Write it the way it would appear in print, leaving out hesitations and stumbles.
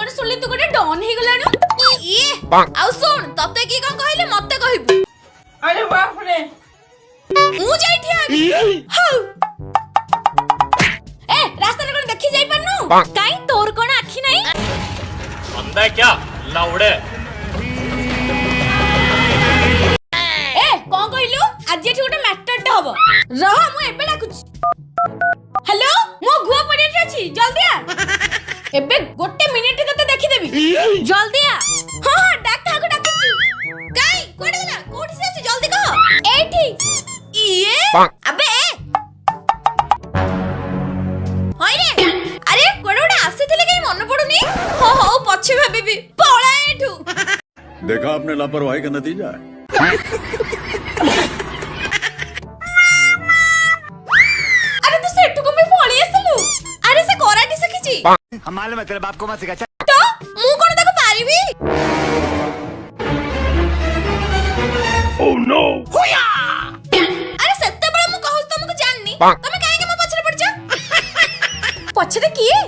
कोन सुनले तू कोटे डॉन हे गलानु ए आउ सुन तते की कोन कहले मते कहिबू अरे बाप रे मु जाई ठिया हाउ ए रास्ता रे कोन देखि जाई पन्नु काई तोर कोन आखी नाही अंधा क्या लाउडे ए कोन कहलु आज एठी गोटे मैटर टा हबो रह मु एबे डाकुछ हेलो मो गुआ पड़िया अछि जल्दी आ एबे गोटे मिनिट तते देखि देबी जल्दी आ हां हां डाक थाको डाकुछु काई कोडे गला कोठी से अछि जल्दी कह एठी ये अबे होय रे अरे कोडे आसीथिले कई मन पडुनी हो हो पछे भाबीबी पळा एठू देखा आपने लापरवाही का नतीजा है सेठू को मैं पळी आसलु अरे से कराटे शिखिची हम मालूम है तेरे बाप को मत सिखा तो मु कोन देखो पारिबी ओह नो होया अरे सत्ते बळे मु कहू तुमको जाननी तमे काहे के म पछरे पड़ जा पछरे किए